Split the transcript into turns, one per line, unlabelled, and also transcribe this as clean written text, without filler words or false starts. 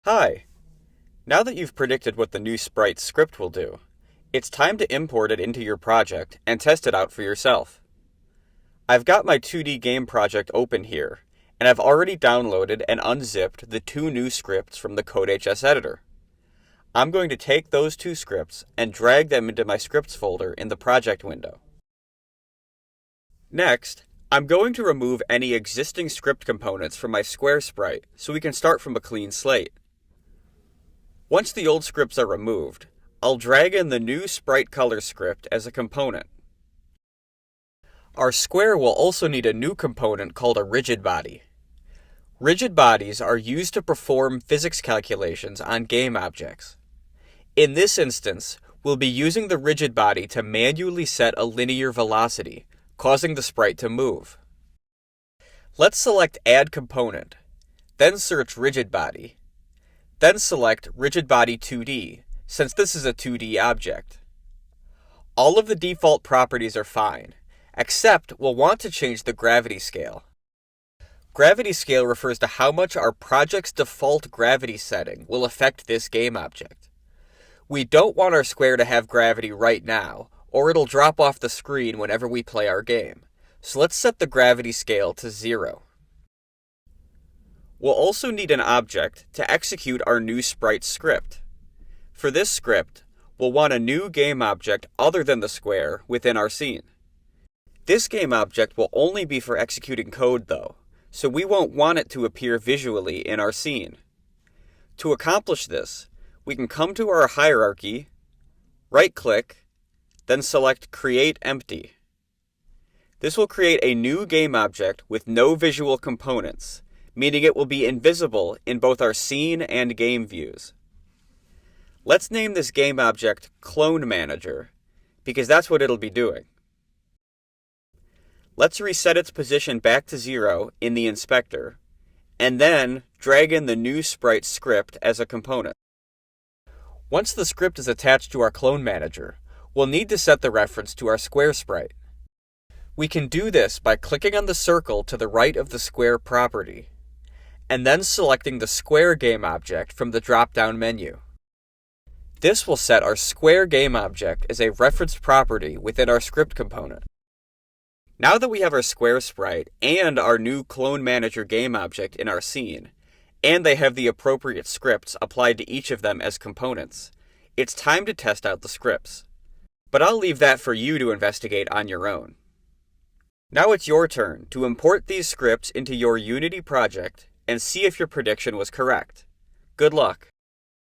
Hi! Now that you've predicted what the new Sprites script will do, it's time to import it into your project and test it out for yourself. I've got my 2D game project open here, and I've already downloaded and unzipped the two new scripts from the CodeHS editor. I'm going to take those two scripts and drag them into my scripts folder in the project window. Next, I'm going to remove any existing script components from my square sprite so we can start from a clean slate. Once the old scripts are removed, I'll drag in the new sprite color script as a component. Our square will also need a new component called a rigid body. Rigid bodies are used to perform physics calculations on game objects. In this instance, we'll be using the rigid body to manually set a linear velocity, causing the sprite to move. Let's select Add Component, then search Rigid Body. Then select Rigid Body 2D, since this is a 2D object. All of the default properties are fine, except we'll want to change the gravity scale. Gravity scale refers to how much our project's default gravity setting will affect this game object. We don't want our square to have gravity right now, or it'll drop off the screen whenever we play our game. So let's set the gravity scale to 0. We'll also need an object to execute our new sprite script. For this script, we'll want a new game object other than the square within our scene. This game object will only be for executing code though, so we won't want it to appear visually in our scene. To accomplish this, we can come to our hierarchy, right-click, then select Create Empty. This will create a new game object with no visual components, meaning it will be invisible in both our scene and game views. Let's name this game object Clone Manager, because that's what it'll be doing. Let's reset its position back to 0 in the inspector, and then drag in the new sprite script as a component. Once the script is attached to our Clone Manager, we'll need to set the reference to our square sprite. We can do this by clicking on the circle to the right of the square property, and then selecting the square game object from the drop-down menu. This will set our square game object as a reference property within our script component. Now that we have our square sprite and our new Clone Manager game object in our scene, and they have the appropriate scripts applied to each of them as components, it's time to test out the scripts. But I'll leave that for you to investigate on your own. Now it's your turn to import these scripts into your Unity project and see if your prediction was correct. Good luck!